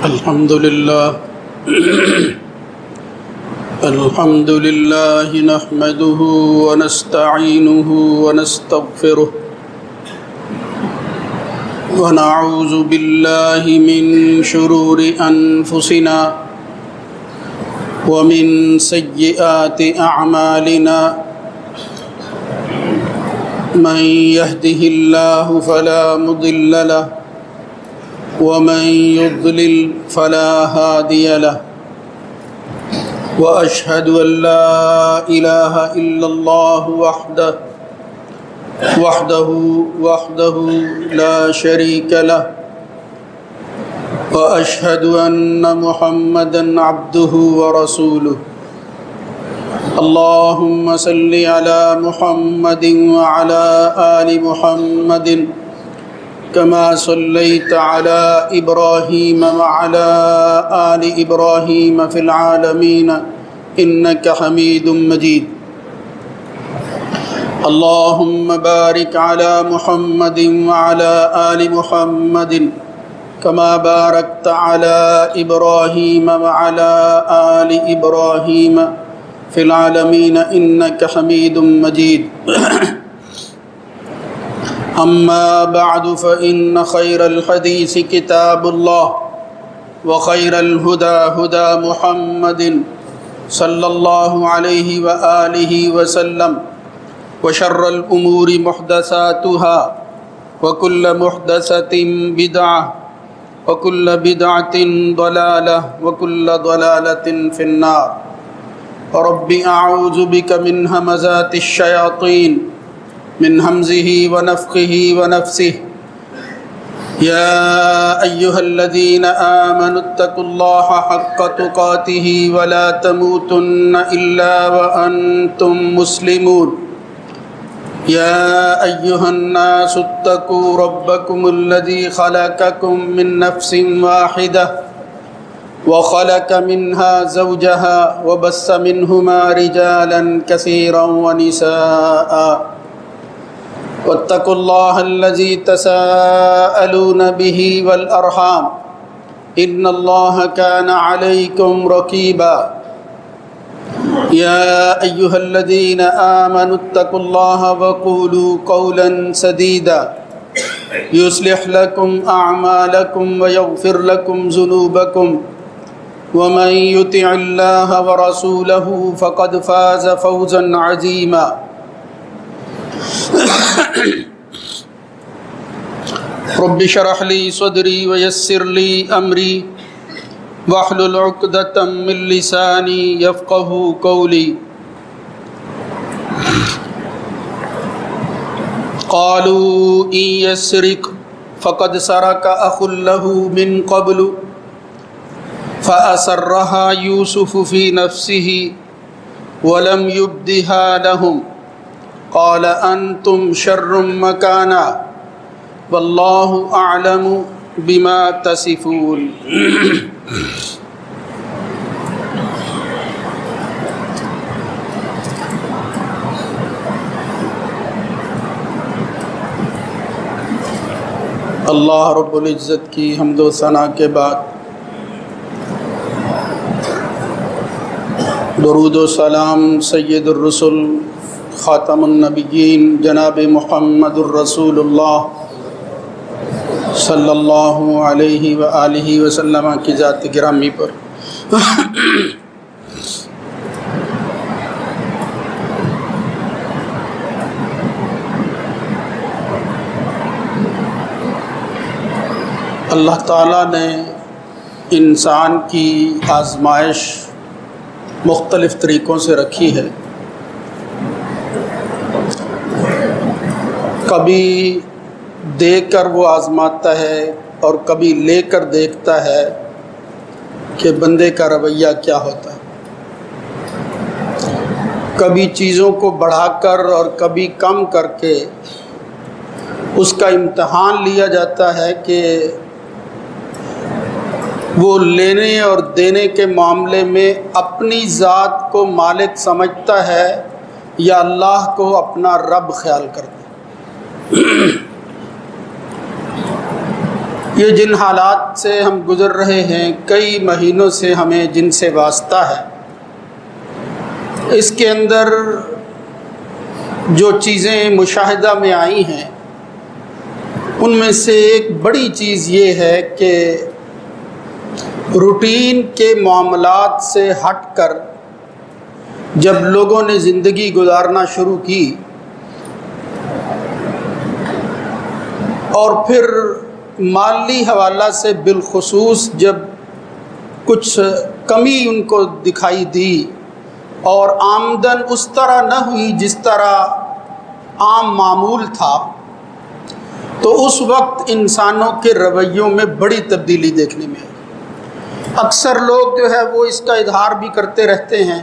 الحمد لله نحمده ونستعينه ونستغفره ونعوذ بالله من شرور أنفسنا ومن سيئات أعمالنا من يهده الله فلا مضل له ومن يضلل فلا هادي له وأشهد أن لا إله إلا الله وحده لا شريك له وأشهد أن محمدا عبده ورسوله اللهم صل على محمد وعلى آل محمد كما صليت على إبراهيم وعلى آل إبراهيم في العالمين إنك حميد مجيد اللهم بارك على محمد وعلى آل محمد كما باركت على إبراهيم وعلى آل إبراهيم في العالمين إنك حميد مجيد أما بعد فإن خير الحديث كتاب الله وخير الهدى هدى محمد صلى الله عليه وآله وسلم وشر الأمور محدثاتها وكل محدثة بدعة وكل بدعة ضلالة وكل ضلالة في النار رب أعوذ بك من همزات الشياطين من همزه ونفخه ونفسه يا أيها الذين آمنوا اتقوا الله حق تقاته ولا تموتن إلا وأنتم مسلمون يا أيها الناس اتقوا ربكم الذي خلقكم من نفس واحدة وخلق منها زوجها وبث منهما رجالا كثيرا ونساء واتقوا الله الذي تساءلون به والأرحام إن الله كان عليكم رقيبا يا أيها الذين آمنوا اتقوا الله وقولوا قولا سديدا يصلح لكم أعمالكم ويغفر لكم ذنوبكم ومن يطع الله ورسوله فقد فاز فوزا عظيما رب اشرح لي صدري ويسر لي أمري واحلل عقدة من لساني يفقهوا قولي قالوا إن يسرق فقد سرق أخ له من قبل فأسرها يوسف في نفسه ولم يبدها لهم قال أنتم شر مكانا والله أعلم بما تصفون اللہ رب العزت کی حمد و ثنا کے بعد درود و سلام سید الرسل خاتم النبیین جناب محمد الرسول اللہ صلی اللہ علیہ وآلہ وسلم کی ذات گرامی پر اللہ تعالیٰ نے انسان کی آزمائش مختلف طریقوں سے رکھی ہے. کبھی دے کر وہ آزماتا ہے اور کبھی لے کر دیکھتا ہے کہ بندے کا رویہ کیا ہوتا ہے. کبھی چیزوں کو بڑھا کر اور کبھی کم کر کے اس کا امتحان لیا جاتا ہے کہ وہ لینے اور دینے کے معاملے میں اپنی ذات کو مالک سمجھتا ہے یا اللہ کو اپنا رب خیال کرتا ہے. یہ جن حالات سے ہم گزر رہے ہیں، کئی مہینوں سے ہمیں جن سے واسطہ ہے، اس کے اندر جو چیزیں مشاہدہ میں آئی ہیں ان میں سے ایک بڑی چیز یہ ہے کہ روٹین کے معاملات سے ہٹ کر جب لوگوں نے زندگی گزارنا شروع کی اور پھر مالی حوالہ سے بالخصوص جب کچھ کمی ان کو دکھائی دی اور آمدن اس طرح نہ ہوئی جس طرح عام معمول تھا، تو اس وقت انسانوں کے رویوں میں بڑی تبدیلی دیکھنے میں آئی۔ اکثر لوگ جو ہے وہ اس کا اظہار بھی کرتے رہتے ہیں،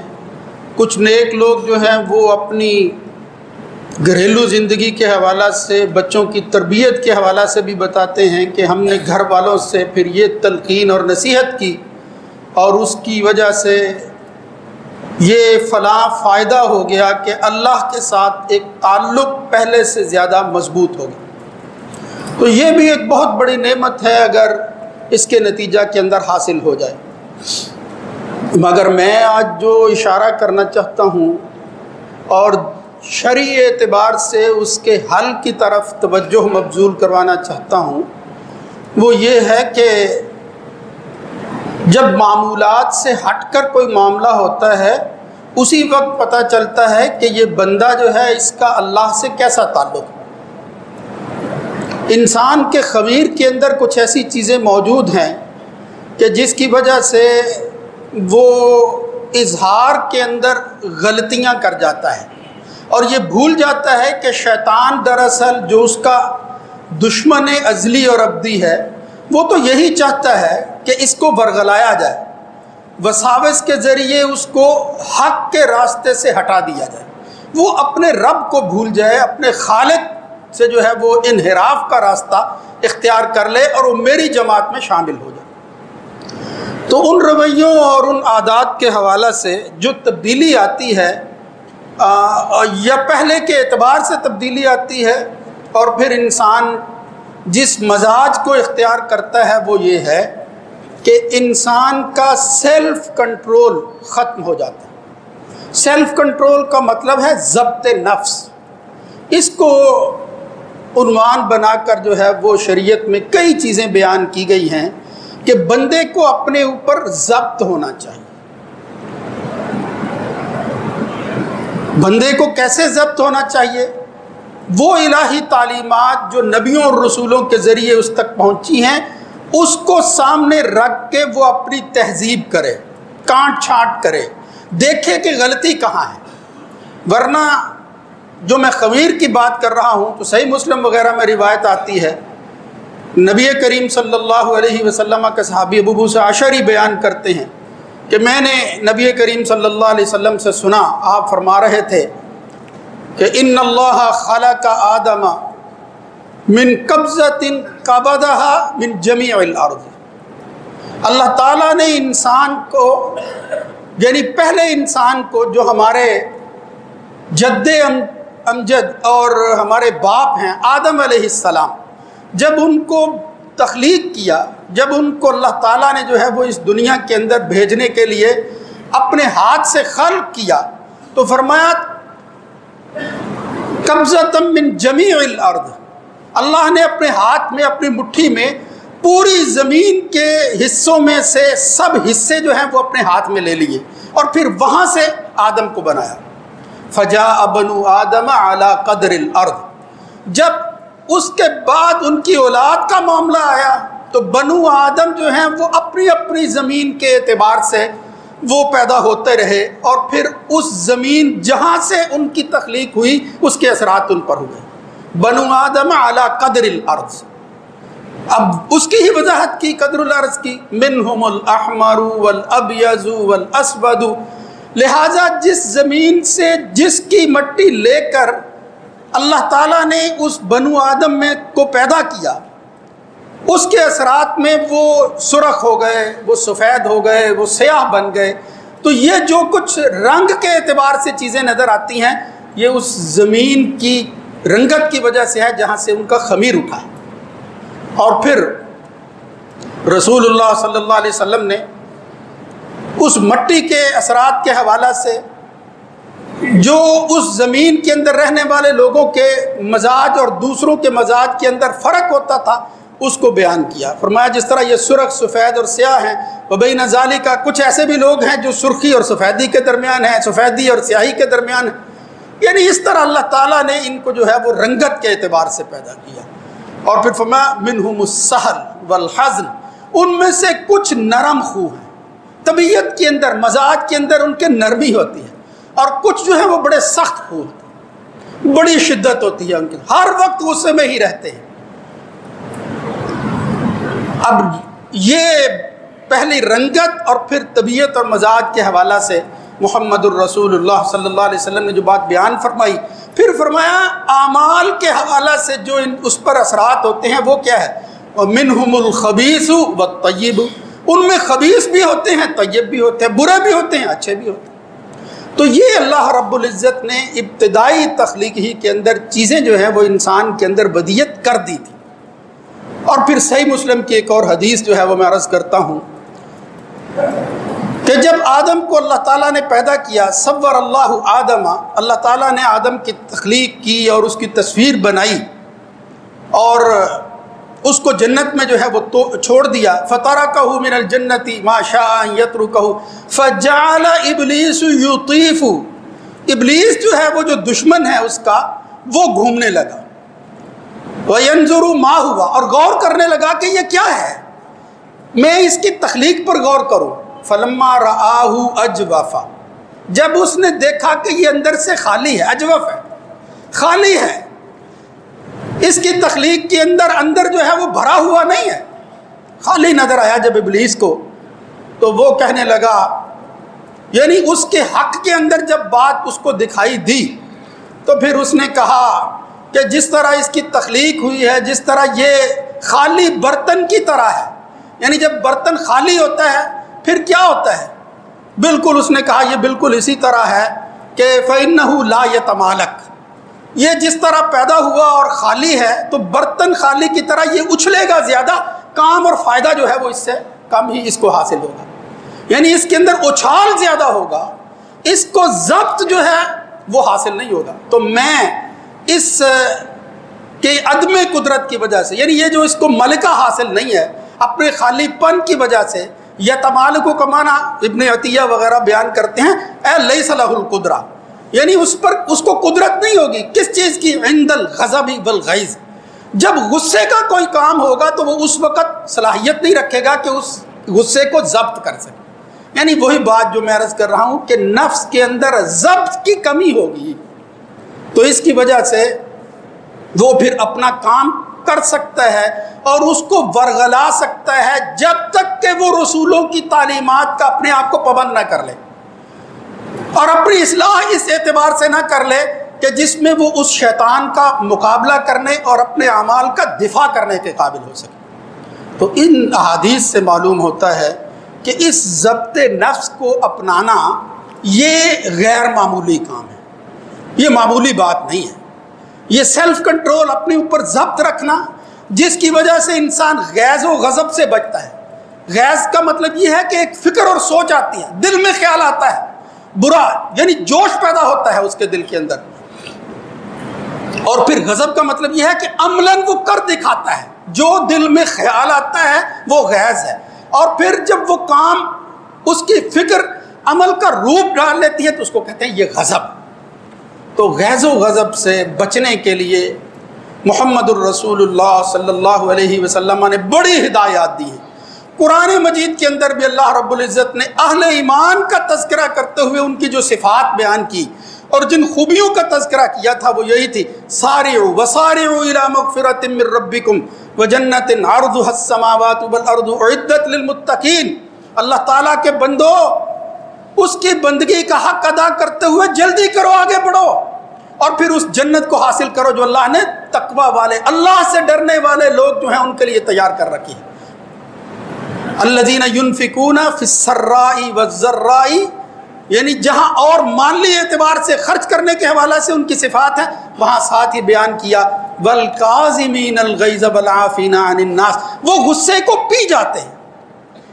کچھ نیک لوگ جو ہیں وہ اپنی گھریلو زندگی کے حوالہ سے، بچوں کی تربیت کے حوالہ سے بھی بتاتے ہیں کہ ہم نے گھر والوں سے پھر یہ تلقین اور نصیحت کی اور اس کی وجہ سے یہ فلاں فائدہ ہو گیا کہ اللہ کے ساتھ ایک تعلق پہلے سے زیادہ مضبوط ہو گیا۔ تو یہ بھی ایک بہت بڑی نعمت ہے اگر اس کے نتیجہ کے اندر حاصل ہو جائے۔ مگر میں آج جو اشارہ کرنا چاہتا ہوں اور شرعی اعتبار سے اس کے حل کی طرف توجہ مبذول کروانا چاہتا ہوں، وہ یہ ہے کہ جب معمولات سے ہٹ کر کوئی معاملہ ہوتا ہے اسی وقت پتہ چلتا ہے کہ یہ بندہ جو ہے اس کا اللہ سے کیسا تعلق ہے۔ انسان کے خمیر کے اندر کچھ ایسی چیزیں موجود ہیں کہ جس کی وجہ سے وہ اظہار کے اندر غلطیاں کر جاتا ہے اور یہ بھول جاتا ہے کہ شیطان دراصل جو اس کا دشمن ازلی اور ابدی ہے وہ تو یہی چاہتا ہے کہ اس کو ورگلایا جائے، وساوس کے ذریعے اس کو حق کے راستے سے ہٹا دیا جائے، وہ اپنے رب کو بھول جائے، اپنے خالق سے جو ہے وہ انحراف کا راستہ اختیار کر لے اور وہ میری جماعت میں شامل ہو جائے۔ تو ان رویوں اور ان عادات کے حوالہ سے جو تبدیلی آتی ہے یا پہلے کے اعتبار سے تبدیلی آتی ہے اور پھر انسان جس مزاج کو اختیار کرتا ہے وہ یہ ہے کہ انسان کا سیلف کنٹرول ختم ہو جاتا ہے۔ سیلف کنٹرول کا مطلب ہے ضبط نفس۔ اس کو عنوان بنا کر جو ہے وہ شریعت میں کئی چیزیں بیان کی گئی ہیں کہ بندے کو اپنے اوپر ضبط ہونا چاہیے۔ بندے کو کیسے ضبط ہونا چاہیے؟ وہ الہی تعلیمات جو نبیوں اور رسولوں کے ذریعے اس تک پہنچی ہیں اس کو سامنے رکھ کے وہ اپنی تہذیب کرے، کانٹ چھانٹ کرے، دیکھے کہ غلطی کہاں ہے۔ ورنہ جو میں خمیر کی بات کر رہا ہوں تو صحیح مسلم وغیرہ میں روایت آتی ہے، نبی کریم صلی اللہ علیہ وسلم کے صحابی ابو موسیٰ اشعری بیان کرتے ہیں کہ میں نے نبی کریم صلی اللہ علیہ وسلم سے سنا، آپ فرما رہے تھے کہ ان اللہ خلق آدم من قبضۃ قبضها من جمیع الارض۔ اللہ تعالیٰ نے انسان کو، یعنی پہلے انسان کو جو ہمارے جد امجد اور ہمارے باپ ہیں آدم علیہ السلام، جب ان کو تخلیق کیا، جب ان کو اللہ تعالیٰ نے جو ہے وہ اس دنیا کے اندر بھیجنے کے لیے اپنے ہاتھ سے خلق کیا تو فرمایا قبضۃ من جمیع الارض، اللہ نے اپنے ہاتھ میں، اپنی مٹھی میں پوری زمین کے حصوں میں سے سب حصے جو ہیں وہ اپنے ہاتھ میں لے لیے اور پھر وہاں سے آدم کو بنایا۔ فجاء بنو آدم علی قدر الارض، جب اس کے بعد ان کی اولاد کا معاملہ آیا تو بنو آدم جو ہیں وہ اپنی اپنی زمین کے اعتبار سے وہ پیدا ہوتے رہے اور پھر اس زمین جہاں سے ان کی تخلیق ہوئی اس کے اثرات ان پر ہوئے۔ بنو آدم علی قدر الارض، اب اس کی ہی وضاحت کی قدر الارض کی، منہم الاحمر والابیض والاسود، لہٰذا جس زمین سے جس کی مٹی لے کر اللہ تعالیٰ نے اس بنو آدم میں کو پیدا کیا اس کے اثرات میں وہ سرخ ہو گئے، وہ سفید ہو گئے، وہ سیاہ بن گئے۔ تو یہ جو کچھ رنگ کے اعتبار سے چیزیں نظر آتی ہیں یہ اس زمین کی رنگت کی وجہ سے ہے جہاں سے ان کا خمیر اٹھا ہے۔ اور پھر رسول اللہ صلی اللہ علیہ وسلم نے اس مٹی کے اثرات کے حوالہ سے جو اس زمین کے اندر رہنے والے لوگوں کے مزاج اور دوسروں کے مزاج کے اندر فرق ہوتا تھا اس کو بیان کیا. فرمایا جس طرح یہ سرخ، سفید اور سیاہ ہیں، وبین ذالک کچھ ایسے بھی لوگ ہیں جو سرخی اور سفیدی کے درمیان ہیں، سفیدی اور سیاہی کے درمیان ہیں. یعنی اس طرح اللہ تعالیٰ نے ان کو جو ہے وہ رنگت کے اعتبار سے پیدا کیا. اور پھر فرمایا منہم السہل والحزن، ان میں سے کچھ نرم خو ہیں، طبیعت کے اندر مزاج کے اندر ان کے نرمی ہوتی ہے، اور کچھ جو ہے وہ بڑے سخت خو ہوتے ہیں، بڑی شدت ہوتی ہے ان کے، ہر وقت غصے میں ہی رہتے ہیں. اب یہ پہلی رنگت اور پھر طبیعت اور مزاج کے حوالہ سے محمد الرسول اللہ صلی اللہ علیہ وسلم نے جو بات بیان فرمائی، پھر فرمایا اعمال کے حوالہ سے جو اس پر اثرات ہوتے ہیں وہ کیا ہے؟ وَمِنْهُمُ الْخَبِيثُ وَالطَّيِّبُ، ان میں خبیث بھی ہوتے ہیں، طیب بھی ہوتے ہیں، برے بھی ہوتے ہیں، اچھے بھی ہوتے ہیں. تو یہ اللہ رب العزت نے ابتدائی تخلیق ہی کے اندر چیزیں جو ہیں وہ انسان کے اندر بدیت کر دی تھی. اور پھر صحیح مسلم کی ایک اور حدیث جو ہے وہ میں عرض کرتا ہوں کہ جب آدم کو اللہ تعالیٰ نے پیدا کیا، صور اللہ آدم، اللہ تعالیٰ نے آدم کی تخلیق کی اور اس کی تصویر بنائی اور اس کو جنت میں جو ہے وہ چھوڑ دیا. فَتَرَكَهُ مِنَ الْجَنَّةِ مَا شَاءَ أَن يَتْرُكَهُ فَجَعَلَ إِبْلِيسُ يُطِيفُ، ابلیس جو ہے وہ جو دشمن ہے اس کا، وہ گھومنے لگا. وَيَنْظُرُ مَا هُوَ، اور غور کرنے لگا کہ یہ کیا ہے، میں اس کی تخلیق پر غور کروں. فَلَمَّا رَآهُ أَجْوَفَ، جب اس نے دیکھا کہ یہ اندر سے خالی ہے، اجوف ہے، خالی ہے، اس کی تخلیق کے اندر جو ہے وہ بھرا ہوا نہیں ہے، خالی نظر آیا جب ابلیس کو، تو وہ کہنے لگا، یعنی اس کے حق کے اندر جب بات اس کو دکھائی دی تو پھر اس نے کہا کہ جس طرح اس کی تخلیق ہوئی ہے، جس طرح یہ خالی برتن کی طرح ہے، یعنی جب برتن خالی ہوتا ہے پھر کیا ہوتا ہے، بالکل اس نے کہا یہ بالکل اسی طرح ہے کہ فَإِنَّهُ لَا يَتَمَالَكُ، یہ جس طرح پیدا ہوا اور خالی ہے تو برتن خالی کی طرح یہ اچھلے گا زیادہ، کام اور فائدہ جو ہے وہ اس سے کم ہی اس کو حاصل ہوگا، یعنی اس کے اندر اچھال زیادہ ہوگا، اس کو ضبط جو ہے وہ حاصل نہیں ہوگا. تو میں اس کے عدم قدرت کی وجہ سے، یعنی یہ جو اس کو ملکہ حاصل نہیں ہے اپنے خالی پن کی وجہ سے، یتمالک کا معنی ابن عطیہ وغیرہ بیان کرتے ہیں اے لیس لہ القدرہ، یعنی اس کو قدرت نہیں ہوگی. کس چیز کی؟ عند الغضب والغیظ، جب غصے کا کوئی کام ہوگا تو وہ اس وقت صلاحیت نہیں رکھے گا کہ اس غصے کو ضبط کر سکے. یعنی وہی بات جو میں عرض کر رہا ہوں کہ نفس کے اندر ضبط کی کمی ہوگی، تو اس کی وجہ سے وہ پھر اپنا کام کر سکتا ہے اور اس کو ورغلا سکتا ہے جب تک کہ وہ رسولوں کی تعلیمات کا اپنے آپ کو پابند نہ کر لے، اور اپنی اصلاح اس اعتبار سے نہ کر لے کہ جس میں وہ اس شیطان کا مقابلہ کرنے اور اپنے اعمال کا دفاع کرنے کے قابل ہو سکے. تو ان احادیث سے معلوم ہوتا ہے کہ اس ضبط نفس کو اپنانا یہ غیر معمولی کام ہے، یہ معمولی بات نہیں ہے. یہ سیلف کنٹرول، اپنے اوپر ضبط رکھنا، جس کی وجہ سے انسان غیظ و غضب سے بچتا ہے. غیظ کا مطلب یہ ہے کہ ایک فکر اور سوچ آتی ہے، دل میں خیال آتا ہے برا، یعنی جوش پیدا ہوتا ہے اس کے دل کے اندر. اور پھر غضب کا مطلب یہ ہے کہ عملاً وہ کر دکھاتا ہے، جو دل میں خیال آتا ہے وہ غیظ ہے. اور پھر جب وہ کام اس کی فکر عمل کا روپ ڈال لیتی ہے تو اس کو کہتے ہیں یہ غضب. تو غیظ و غضب سے بچنے کے لیے محمد الرسول اللہ صلی اللہ علیہ وسلم نے بڑی ہدایات دی ہیں. قرآن مجید کے اندر بھی اللہ رب العزت نے اہل ایمان کا تذکرہ کرتے ہوئے ان کی جو صفات بیان کی اور جن خوبیوں کا تذکرہ کیا تھا وہ یہی تھی، سارعوا وسارعوا الی مغفرۃ من ربکم وجنۃ عرضها السماوات والارض اعدت للمتقین. اللہ تعالیٰ کے بندو، اس کی بندگی کا حق ادا کرتے ہوئے جلدی کرو، آگے بڑھو اور پھر اس جنت کو حاصل کرو جو اللہ نے تقوی والے، اللہ سے ڈرنے والے لوگ جو ہیں ان کے لیے تیار کر رکھی ہے. الذین ینفقون فی السراء والضراء، یعنی جہاں اور مالی اعتبار سے خرچ کرنے کے حوالے سے ان کی صفات ہیں، وہاں ساتھ ہی بیان کیا والکاظمین الغیظ والعافین عن الناس، وہ غصے کو پی جاتے ہیں،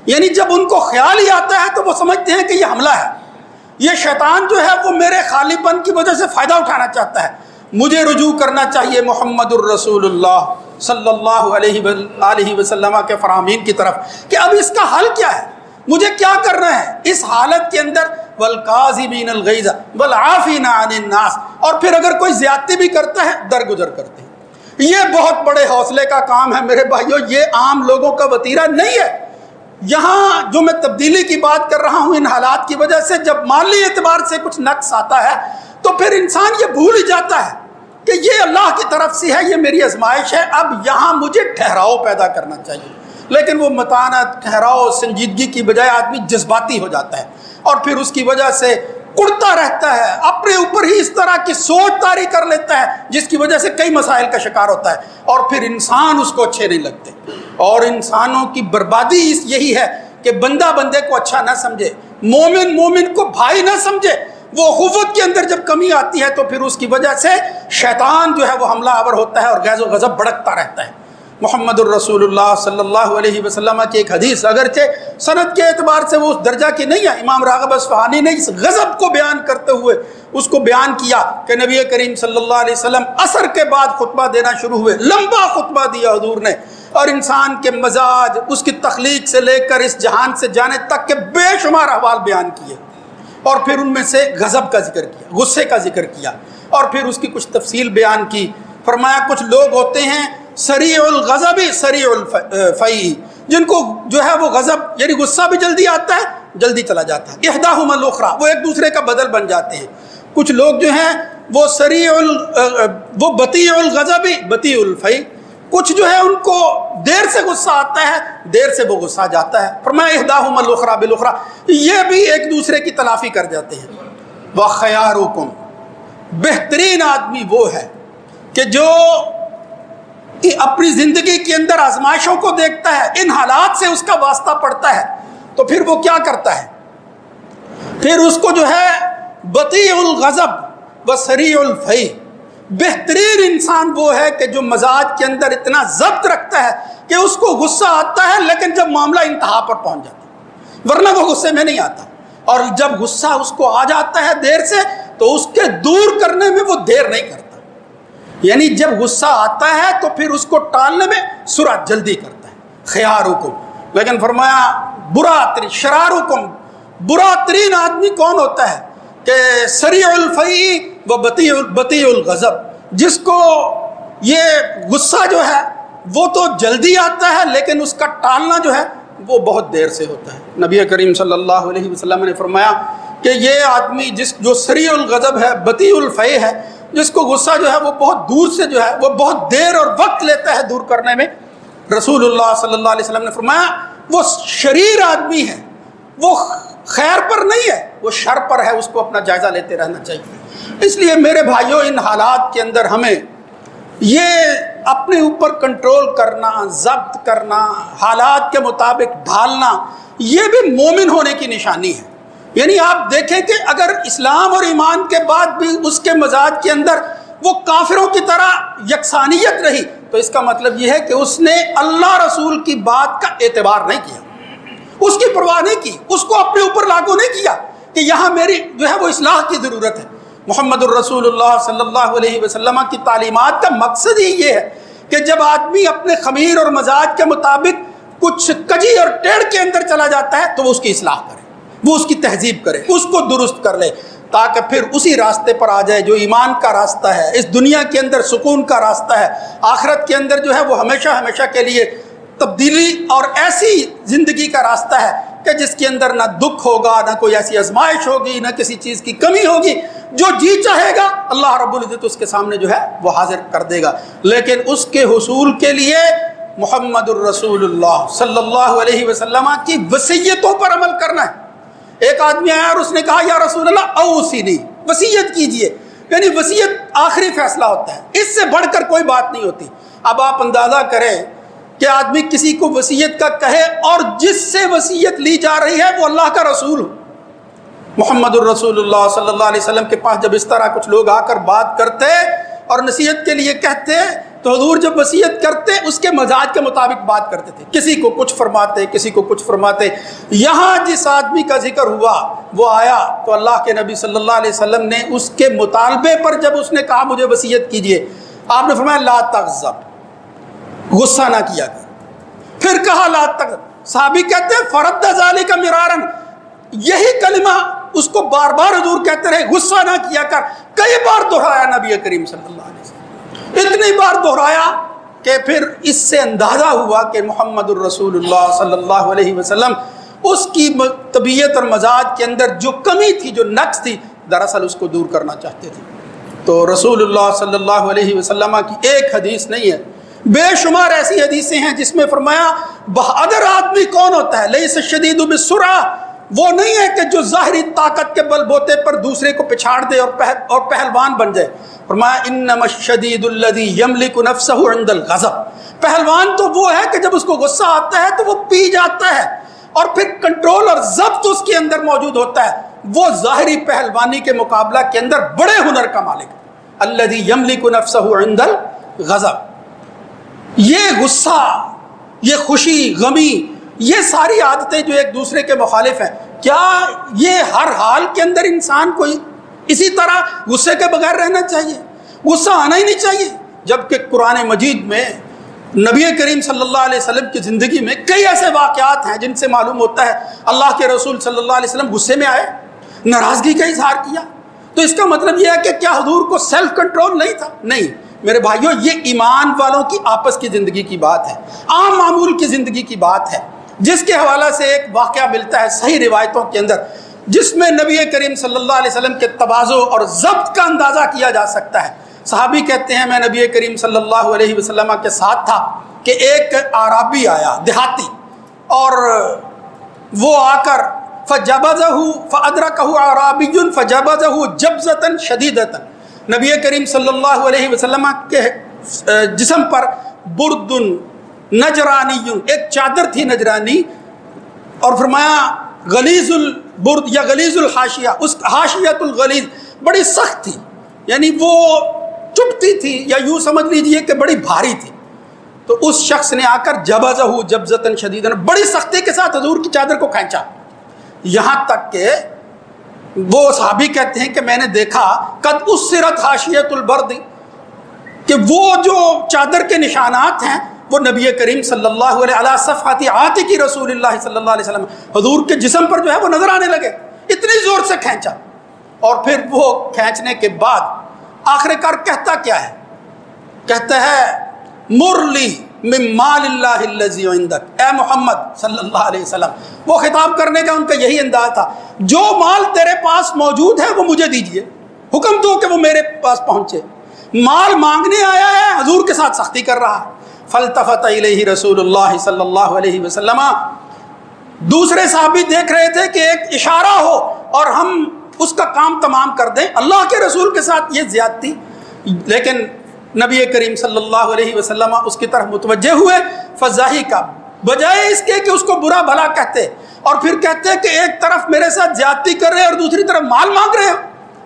یعنی جب ان کو خیال ہی آتا ہے تو وہ سمجھتے ہیں کہ یہ حملہ ہے، یہ شیطان جو ہے وہ میرے خالی پن کی وجہ سے فائدہ اٹھانا چاہتا ہے، مجھے رجوع کرنا چاہیے محمد الرسول اللہ صلی اللہ علیہ وسلم کے فرامین کی طرف کہ اب اس کا حل کیا ہے، مجھے کیا کرنا ہے اس حالت کے اندر۔ والکاظمین الغیظ والعافین عن الناس، اور پھر اگر کوئی زیادتی بھی کرتا ہے درگزر کرتے ہیں۔ یہ بہت بڑے حوصلے کا کام ہے میرے بھائیوں، یہ عام لوگوں کا وتیرہ نہیں ہے۔ یہاں جو میں تبدیلی کی بات کر رہا ہوں، ان حالات کی وجہ سے جب مالی اعتبار سے کچھ نقص آتا ہے تو پھر انسان یہ بھول ہی جاتا ہے کہ یہ اللہ کی طرف سے ہے، یہ میری آزمائش ہے، اب یہاں مجھے ٹھہراؤ پیدا کرنا چاہیے۔ لیکن وہ متانت، ٹھہراؤ، سنجیدگی کی بجائے آدمی جذباتی ہو جاتا ہے اور پھر اس کی وجہ سے کڑتا رہتا ہے، اپنے اوپر ہی اس طرح کی سوچ طاری کر لیتا ہے جس کی وجہ سے کئی مسائل کا شکار ہوتا ہے، اور پھر انسان اس کو اچھے نہیں لگتے۔ اور انسانوں کی بربادی یہی ہے کہ بندہ بندے کو اچھا نہ سمجھے، مومن مومن کو بھائی نہ سمجھے، وہ اخوت کے اندر جب کمی آتی ہے تو پھر اس کی وجہ سے شیطان جو ہے وہ حملہ آور ہوتا ہے اور غیظ و غضب بھڑکتا رہتا ہے۔ محمد الرسول اللہ صلی اللہ علیہ وسلم کی ایک حدیث، اگرچہ سند کے اعتبار سے وہ اس درجہ کی نہیں ہے، امام راغب اصفہانی نے اس غضب کو بیان کرتے ہوئے اس کو بیان کیا کہ نبی کریم صلی اللہ علیہ وسلم عصر کے بعد خطبہ دینا شروع ہوئے، لمبا خطبہ دیا حضور نے، اور انسان کے مزاج، اس کی تخلیق سے لے کر اس جہان سے جانے تک کے بے شمار احوال بیان کیے، اور پھر ان میں سے غضب کا ذکر کیا، غصے کا ذکر کیا، اور پھر اس کی کچھ تفصیل بیان کی۔ فرمایا کچھ لوگ ہوتے ہیں سریع الغضب سریع الفیء، جن کو جو ہے وہ غضب یعنی غصہ بھی جلدی آتا ہے، جلدی چلا جاتا ہے، احداہما الاخری، وہ ایک دوسرے کا بدل بن جاتے ہیں۔ کچھ لوگ جو ہیں وہ بطیء الغضب بطیء الفیء، کچھ جو ہے ان کو دیر سے غصہ آتا ہے، دیر سے وہ غصہ جاتا ہے۔ فرمایا احداہما الاخری بالاخری، یہ بھی ایک دوسرے کی تلافی کر جاتے ہیں۔ وخیارکم، بہترین آدمی وہ ہے کہ جو اپنی زندگی کے اندر آزمائشوں کو دیکھتا ہے، ان حالات سے اس کا واسطہ پڑتا ہے، تو پھر وہ کیا کرتا ہے، پھر اس کو جو ہے بطیء الغضب و سریع الفیء، بہترین انسان وہ ہے کہ جو مزاج کے اندر اتنا ضبط رکھتا ہے کہ اس کو غصہ آتا ہے لیکن جب معاملہ انتہا پر پہنچ جاتا ہے، ورنہ وہ غصے میں نہیں آتا، اور جب غصہ اس کو آ جاتا ہے دیر سے تو اس کے دور کرنے میں وہ دیر نہیں کرتا، یعنی جب غصہ آتا ہے تو پھر اس کو ٹالنے میں سرعت جلدی کرتا ہے۔ خیارکم، لیکن فرمایا برا ترین، شرارکم، برا ترین آدمی کون ہوتا ہے کہ سریع الفیء و بطیء الغضب، جس کو یہ غصہ جو ہے وہ تو جلدی آتا ہے لیکن اس کا ٹالنا جو ہے وہ بہت دیر سے ہوتا ہے۔ نبی کریم صلی اللہ علیہ وسلم نے فرمایا کہ یہ آدمی جو سریع الغضب ہے، بطیء الفیء ہے، جس کو غصہ جو ہے وہ بہت دور سے جو ہے وہ بہت دیر اور وقت لیتا ہے دور کرنے میں، رسول اللہ صلی اللہ علیہ وسلم نے فرمایا وہ شریر آدمی ہے، وہ خیر پر نہیں ہے، وہ شر پر ہے، اس کو اپنا جائزہ لیتے رہنا چاہیے۔ اس لیے میرے بھائیوں، ان حالات کے اندر ہمیں یہ اپنے اوپر کنٹرول کرنا، ضبط کرنا، حالات کے مطابق ڈھالنا، یہ بھی مومن ہونے کی نشانی ہے۔ یعنی آپ دیکھیں کہ اگر اسلام اور ایمان کے بعد بھی اس کے مزاج کے اندر وہ کافروں کی طرح یکسانیت رہی تو اس کا مطلب یہ ہے کہ اس نے اللہ رسول کی بات کا اعتبار نہیں کیا، اس کی پرواہ نہیں کی، اس کو اپنے اوپر لاگو نہیں کیا کہ یہاں میری جو ہے وہ اصلاح کی ضرورت ہے۔ محمد الرسول اللہ صلی اللہ علیہ وسلم کی تعلیمات کا مقصد ہی یہ ہے کہ جب آدمی اپنے خمیر اور مزاج کے مطابق کچھ کجی اور ٹیڑھ کے اندر چلا جاتا ہے تو وہ اس کی اصلاح کرے، وہ اس کی تہذیب کرے، اس کو درست کر لے، تاکہ پھر اسی راستے پر آ جائے جو ایمان کا راستہ ہے، اس دنیا کے اندر سکون کا راستہ ہے، آخرت کے اندر جو ہے وہ ہمیشہ ہمیشہ کے لیے تبدیلی اور ایسی زندگی کا راستہ ہے کہ جس کے اندر نہ دکھ ہوگا، نہ کوئی ایسی آزمائش ہوگی، نہ کسی چیز کی کمی ہوگی، جو جی چاہے گا اللہ رب العزت اس کے سامنے جو ہے وہ حاضر کر دے گا۔ لیکن اس کے حصول کے لیے محمد الرسول اللہ صلی اللہ علیہ وسلم کی وصیتوں پر عمل کرنا ہے۔ ایک آدمی آیا اور اس نے کہا یا رسول اللہ اوصینی، وصیت کیجئے، یعنی وصیت آخری فیصلہ ہوتا ہے، اس سے بڑھ کر کوئی بات نہیں ہوتی۔ اب آپ اندازہ کریں کہ آدمی کسی کو وصیت کا کہے اور جس سے وصیت لی جا رہی ہے وہ اللہ کا رسول ہو۔ محمد الرسول اللہ صلی اللہ علیہ وسلم کے پاس جب اس طرح کچھ لوگ آ کر بات کرتے اور نصیحت کے لیے کہتے تو حضور جب وصیت کرتے اس کے مزاج کے مطابق بات کرتے تھے، کسی کو کچھ فرماتے کسی کو کچھ فرماتے۔ یہاں جس آدمی کا ذکر ہوا وہ آیا تو اللہ کے نبی صلی اللہ علیہ وسلم نے اس کے مطالبے پر جب اس نے کہا مجھے وصیت کیجئے، آپ نے فرمایا لا تغضب، غصہ نہ کیا کر۔ پھر کہا لا تغضب، صحابی کہتے ہیں فرد ذالک مرارا، یہی کلمہ اس کو بار بار حضور کہتے رہے غصہ نہ کیا کر، کئی بار دہرایا نبی کریم صلی اللہ علیہ وسلم، اتنی بار دہرایا کہ پھر اس سے اندازہ ہوا کہ محمد الرسول اللہ صلی اللہ علیہ وسلم اس کی طبیعت اور مزاج کے اندر جو کمی تھی، جو نقص تھی، دراصل اس کو دور کرنا چاہتے تھے۔ تو رسول اللہ صلی اللہ علیہ وسلم کی ایک حدیث نہیں ہے، بے شمار ایسی حدیثیں ہیں جس میں فرمایا بہادر آدمی کون ہوتا ہے، لیس الشدید بالسرعہ، وہ نہیں ہے کہ جو ظاہری طاقت کے بل بوتے پر دوسرے کو پچھاڑ دے اور پہلوان بن جائے۔ فرمایا انما الشدید الذی یملک نفسہ عند الغضب، پہلوان تو وہ ہے کہ جب اس کو غصہ آتا ہے تو وہ پی جاتا ہے اور پھر کنٹرول اور ضبط اس کے اندر موجود ہوتا ہے، وہ ظاہری پہلوانی کے مقابلہ کے اندر بڑے ہنر کا مالک ہے۔ الذی یملک نفسہ عند الغضب، یہ غصہ، یہ خوشی، غمی، یہ ساری عادتیں جو ایک دوسرے کے مخالف ہیں، کیا یہ ہر حال کے اندر انسان کو اسی طرح غصے کے بغیر رہنا چاہیے؟ غصہ آنا ہی نہیں چاہیے، جبکہ قرآن مجید میں نبی کریم صلی اللہ علیہ وسلم کی زندگی میں کئی ایسے واقعات ہیں جن سے معلوم ہوتا ہے اللہ کے رسول صلی اللہ علیہ وسلم غصے میں آئے، ناراضگی کا اظہار کیا۔ تو اس کا مطلب یہ ہے کہ کیا حضور کو سیلف کنٹرول نہیں تھا؟ نہیں میرے بھائیوں، یہ ایمان والوں کی آپس کی زندگی کی بات ہے، عام معمول کی زندگی کی بات ہے، جس کے حوالہ سے ایک واقعہ ملتا ہے صحیح روایتوں کے اندر، جس میں نبی کریم صلی اللہ علیہ وسلم کے تواضع اور ضبط کا اندازہ کیا جا سکتا ہے۔ صحابی کہتے ہیں میں نبی کریم صلی اللہ علیہ وسلم کے ساتھ تھا کہ ایک اعرابی آیا، دیہاتی، اور وہ آ کر فجبزہ فادرکہ اعرابی فجبزہ جبزۃ شدیدۃ، نبی کریم صلی اللہ علیہ وسلم کے جسم پر برد نجرانی، ایک چادر تھی نجرانی، اور فرمایا غلیظ البرد یا غلیظ الحاشیہ، اس حاشیۃ الغلیظ بڑی سخت تھی، یعنی وہ چبھتی تھی، یا یوں سمجھ لیجئے کہ بڑی بھاری تھی۔ تو اس شخص نے آ کر جبزہ جبزۃ شدیدہ، بڑی سختی کے ساتھ حضور کی چادر کو کھینچا، یہاں تک کہ وہ صحابی کہتے ہیں کہ میں نے دیکھا قد اسرت حاشیۃ البرد، کہ وہ جو چادر کے نشانات ہیں وہ نبی کریم صلی اللہ علیہ صفحات عاتق رسول اللہ صلی اللہ علیہ وسلم، حضور کے جسم پر جو ہے وہ نظر آنے لگے، اتنی زور سے کھینچا۔ اور پھر وہ کھینچنے کے بعد آخر کار کہتا کیا ہے؟ کہتا ہے مرلی من مال اللہ الذی عندک، اے محمد صلی اللہ علیہ وسلم، وہ خطاب کرنے کا ان کا یہی انداز تھا، جو مال تیرے پاس موجود ہے وہ مجھے دیجئے، حکم دو کہ وہ میرے پاس پہنچے۔ مال مانگنے آیا ہے، حضور کے ساتھ سختی کر رہا ہے۔ فالتفت الیہ رسول اللہ صلی اللہ علیہ وسلم، دوسرے صحابی دیکھ رہے تھے کہ ایک اشارہ ہو اور ہم اس کا کام تمام کر دیں، اللہ کے رسول کے ساتھ یہ زیادتی، لیکن نبی کریم صلی اللہ علیہ وسلم اس کی طرف متوجہ ہوئے، فضاحی کا بجائے اس کے کہ اس کو برا بھلا کہتے اور پھر کہتے کہ ایک طرف میرے ساتھ زیادتی کر رہے اور دوسری طرف مال مانگ رہے ہو،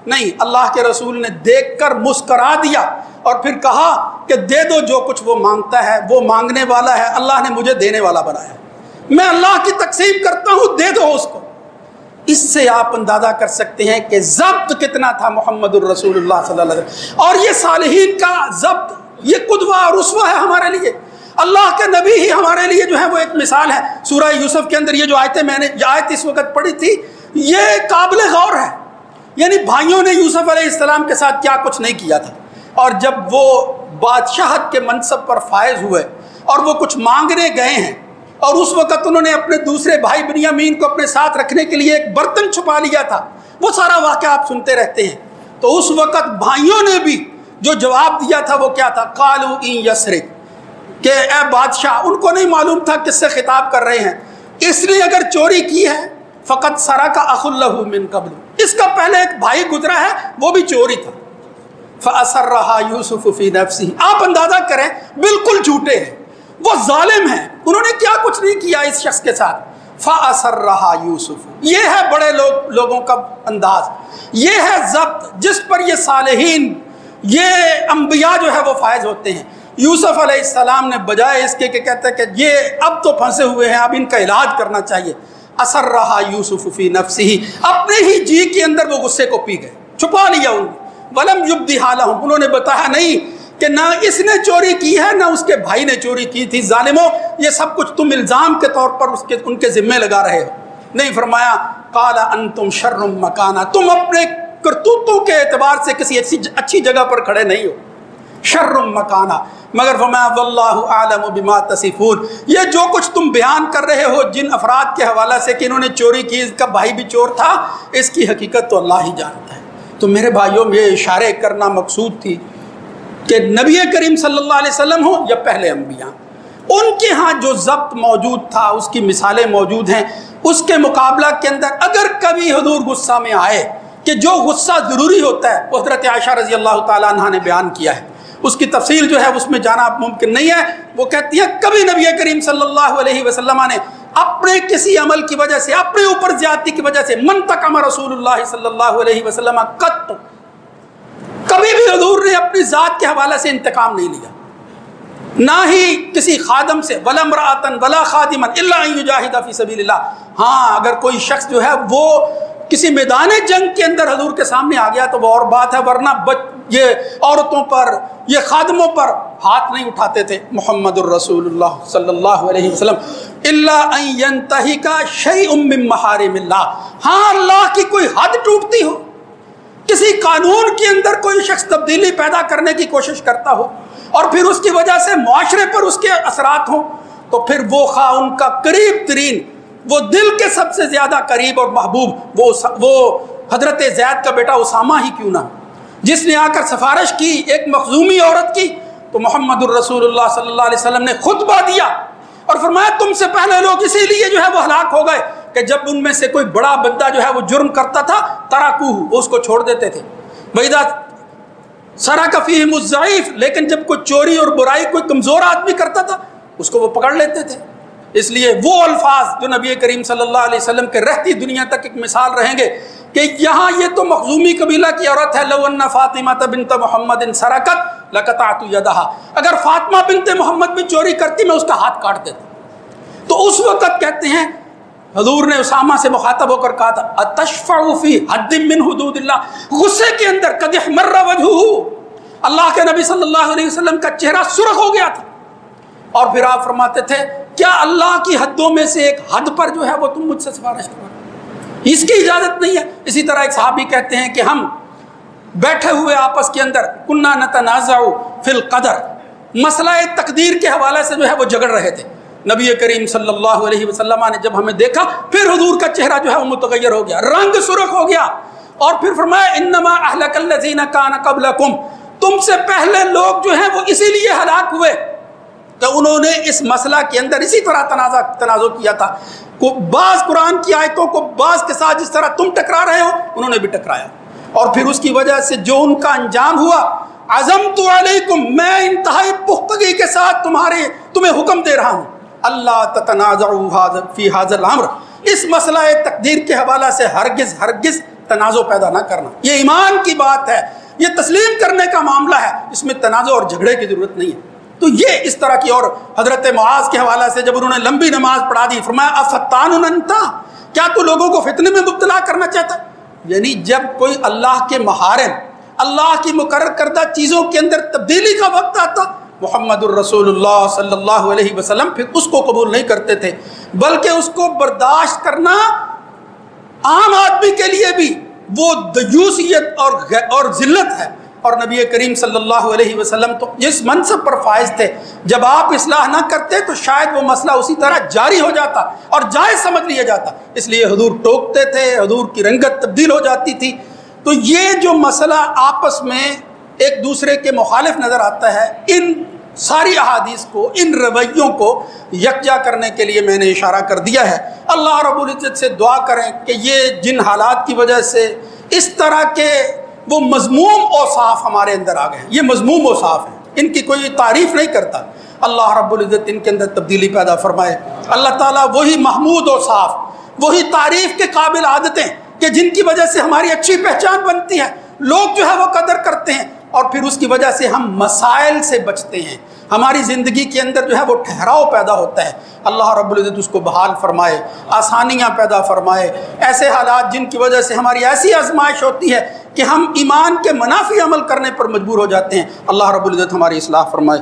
نہیں، اللہ کے رسول نے دیکھ کر مسکرا دیا اور پھر کہا کہ دے دو جو کچھ وہ مانگتا ہے، وہ مانگنے والا ہے، اللہ نے مجھے دینے والا بنایا ہے، میں اللہ کی تقسیم کرتا ہوں، دے دو اس کو۔ اس سے آپ اندازہ کر سکتے ہیں کہ ضبط کتنا تھا محمد الرسول اللہ صلی اللہ علیہ وسلم، اور یہ صالحین کا ضبط، یہ قدوہ اور اسوہ ہے ہمارے لیے۔ اللہ کے نبی ہی ہمارے لیے جو ہے وہ ایک مثال ہے۔ سورہ یوسف کے اندر یہ جو آیتیں میں نے آیت اس وقت پڑھی تھی، یہ قابل غور ہے، یعنی بھائیوں نے یوسف علیہ السلام کے ساتھ کیا کچھ نہیں کیا تھا، اور جب وہ بادشاہت کے منصب پر فائز ہوئے اور وہ کچھ مانگنے گئے ہیں، اور اس وقت انہوں نے اپنے دوسرے بھائی بنیامین کو اپنے ساتھ رکھنے کے لیے ایک برتن چھپا لیا تھا، وہ سارا واقعہ آپ سنتے رہتے ہیں۔ تو اس وقت بھائیوں نے بھی جو جواب دیا تھا وہ کیا تھا؟ قالوا ان یسرق، کہ اے بادشاہ، ان کو نہیں معلوم تھا کس سے خطاب کر رہے ہیں، اس نے اگر چوری کی ہے فقط سرق اخ لہ من قبل، اس کا پہلے ایک بھائی گزرا ہے وہ بھی چوری تھا۔ فَأَسَرَّهَا يُوسُفُ فِي نَفْسِهِ، آپ اندازہ کریں بالکل جھوٹے ہیں، وہ ظالم ہیں، انہوں نے کیا کچھ نہیں کیا اس شخص کے ساتھ۔ فَأَسَرَّهَا يُوسُفُ، یہ ہے بڑے لوگوں کا انداز، یہ ہے ضبط جس پر یہ صالحین، یہ انبیاء جو ہے وہ فائز ہوتے ہیں۔ یوسف علیہ السلام نے بجائے اس کے کہ کہتے ہیں کہ یہ اب تو پھنسے ہوئے ہیں، اب ان کا علاج کرنا چاہیے، اثر رہا یوسف فی نفسہ، اپنے ہی جی کے اندر وہ غصے کو پی گئے، چھپا لیا انہوں نے، ولم یبدھا لہم، انہوں نے بتایا نہیں کہ نہ اس نے چوری کی ہے نہ اس کے بھائی نے چوری کی تھی، ظالموں یہ سب کچھ تم الزام کے طور پر ان کے ذمے لگا رہے ہو۔ نہیں فرمایا قال انتم شر مکانا، تم اپنے کرتوتوں کے اعتبار سے کسی اچھی جگہ پر کھڑے نہیں ہو، شر مکانا، مگر فرمایا واللہ اعلم بما تصفون، یہ جو کچھ تم بیان کر رہے ہو جن افراد کے حوالہ سے کہ انہوں نے چوری کی، اس کا بھائی بھی چور تھا، اس کی حقیقت تو اللہ ہی جانتا ہے۔ تو میرے بھائیوں یہ اشارے کرنا مقصود تھی کہ نبی کریم صلی اللہ علیہ وسلم ہو یا پہلے انبیاء، ان کے ہاں جو ضبط موجود تھا، اس کی مثالیں موجود ہیں، اس کے مقابلہ کے اندر اگر کبھی حضور غصہ میں آئے کہ جو غصہ ضروری ہوتا ہے وہ حضرت عائشہ رضی اللہ تعالیٰ عنہ نے بیان کیا ہے، اس کی تفصیل جو ہے اس میں جانا ممکن نہیں ہے۔ وہ کہتی ہے کبھی نبی کریم صلی اللہ علیہ وسلم نے اپنے کسی عمل کی وجہ سے، اپنے اوپر زیادتی کی وجہ سے، منتقم رسول اللہ صلی اللہ علیہ وسلم قط، کبھی بھی حضور نے اپنی ذات کے حوالے سے انتقام نہیں لیا، نہ ہی کسی خادم سے، ولا امرأۃ ولا خادما الا ان یجاہد فی سبیل اللہ۔ ہاں اگر کوئی شخص جو ہے وہ کسی میدان جنگ کے اندر حضور کے سامنے آ گیا تو وہ اور بات ہے، ورنہ یہ عورتوں پر، یہ خادموں پر ہاتھ نہیں اٹھاتے تھے محمد الرسول اللہ صلی اللہ علیہ وسلم، الا ان ینتہک شیء من محارم اللہ، ہاں اللہ کی کوئی حد ٹوٹتی ہو، کسی قانون کے اندر کوئی شخص تبدیلی پیدا کرنے کی کوشش کرتا ہو اور پھر اس کی وجہ سے معاشرے پر اس کے اثرات ہوں، تو پھر وہ خواہ ان کا قریب ترین، وہ دل کے سب سے زیادہ قریب اور محبوب وہ حضرت زید کا بیٹا اسامہ ہی کیوں نہ، جس نے آ کر سفارش کی ایک مخزومی عورت کی، تو محمد الرسول اللہ صلی اللہ علیہ وسلم نے خطبہ دیا اور فرمایا تم سے پہلے لوگ اسی لیے جو ہے وہ ہلاک ہو گئے کہ جب ان میں سے کوئی بڑا بندہ جو ہے وہ جرم کرتا تھا ترکوہ، وہ اس کو چھوڑ دیتے تھے، وَإِذَا سَرَقَ فِيهِمُ الضَّعِيفُ، لیکن جب کوئی چوری اور برائی کوئی کمزور آدمی کرتا تھا اس کو وہ پکڑ لیتے تھے۔ اس لیے وہ الفاظ جو نبی کریم صلی اللہ علیہ وسلم کے رہتی دنیا تک ایک مثال رہیں گے کہ یہاں یہ تو مخزومی قبیلہ کی عورت ہے، لو ان فاطمہ بنت محمد سرقت لقطعت یدہا، اگر فاطمہ بنت محمد بھی چوری کرتی میں اس کا ہاتھ کاٹ دیتا۔ تو اس وقت کہتے ہیں حضور نے اسامہ سے مخاطب ہو کر کہا تھا اتشفع فی حد من حدود اللہ، غصے کے اندر قد احمر وجہہ، اللہ کے نبی صلی اللہ علیہ وسلم کا چہرہ سرخ ہو گیا تھا، اور پھر آپ فرماتے تھے کیا اللہ کی حدوں میں سے ایک حد پر جو ہے وہ تم مجھ سے سفارش کرو، اس کی اجازت نہیں ہے۔ اسی طرح ایک صحابی کہتے ہیں کہ ہم بیٹھے ہوئے آپس کے اندر کنا نتنازع فی القدر، مسئلہ تقدیر کے حوالے سے جو ہے وہ جھگڑ رہے تھے، نبی کریم صلی اللہ علیہ وسلم نے جب ہمیں دیکھا پھر حضور کا چہرہ جو ہے وہ متغیر ہو گیا، رنگ سرخ ہو گیا، اور پھر فرمایا انما اہلک الذین کان قبلکم، تم سے پہلے لوگ جو ہیں وہ اسی لیے ہلاک ہوئے کہ انہوں نے اس مسئلہ کے اندر اسی طرح تنازع کیا تھا، بعض قرآن کی آیتوں کو بعض کے ساتھ جس طرح تم ٹکرا رہے ہو انہوں نے بھی ٹکرایا، اور پھر اس کی وجہ سے جو ان کا انجام ہوا، عزمت علیکم، میں انتہائی پختگی کے ساتھ تمہیں حکم دے رہا ہوں، اللہ تتنازعوا فی ھذا الامر، اس مسئلہ تقدیر کے حوالہ سے ہرگز تنازع پیدا نہ کرنا، یہ ایمان کی بات ہے، یہ تسلیم کرنے کا معاملہ ہے، اس میں تنازع اور جھگڑے کی ضرورت نہیں ہے۔ تو یہ اس طرح کی، اور حضرت معاذ کے حوالہ سے جب انہوں نے لمبی نماز پڑھا دی فرمایا افتان انت، کیا تو لوگوں کو فتنے میں مبتلا کرنا چاہتا ہے؟ یعنی جب کوئی اللہ کے محارم، اللہ کی مقرر کردہ چیزوں کے اندر تبدیلی کا وقت آتا، محمد الرسول اللہ صلی اللہ علیہ وسلم پھر اس کو قبول نہیں کرتے تھے، بلکہ اس کو برداشت کرنا عام آدمی کے لیے بھی وہ دیوسیت اور ذلت ہے، اور نبی کریم صلی اللہ علیہ وسلم تو جس منصب پر فائز تھے، جب آپ اصلاح نہ کرتے تو شاید وہ مسئلہ اسی طرح جاری ہو جاتا اور جائز سمجھ لیا جاتا، اس لیے حضور ٹوکتے تھے، حضور کی رنگت تبدیل ہو جاتی تھی۔ تو یہ جو مسئلہ آپس میں ایک دوسرے کے مخالف نظر آتا ہے، ان ساری احادیث کو، ان رویوں کو یکجا کرنے کے لیے میں نے اشارہ کر دیا ہے۔ اللہ رب العزت سے دعا کریں کہ یہ جن حالات کی وجہ سے اس طرح کے وہ مذموم اوصاف ہمارے اندر آ گئے ہیں، یہ مذموم اوصاف ہیں، ان کی کوئی تعریف نہیں کرتا، اللہ رب العزت ان کے اندر تبدیلی پیدا فرمائے۔ اللہ تعالیٰ وہی محمود اوصاف، وہی تعریف کے قابل عادتیں کہ جن کی وجہ سے ہماری اچھی پہچان بنتی ہے، لوگ جو ہے وہ قدر کرتے ہیں، اور پھر اس کی وجہ سے ہم مسائل سے بچتے ہیں، ہماری زندگی کے اندر جو ہے وہ ٹھہراؤ پیدا ہوتا ہے۔ اللہ رب العزت اس کو بحال فرمائے، آسانیاں پیدا فرمائے، ایسے حالات جن کی وجہ سے ہماری ایسی آزمائش ہوتی ہے کہ ہم ایمان کے منافی عمل کرنے پر مجبور ہو جاتے ہیں، اللہ رب العزت ہماری اصلاح فرمائے۔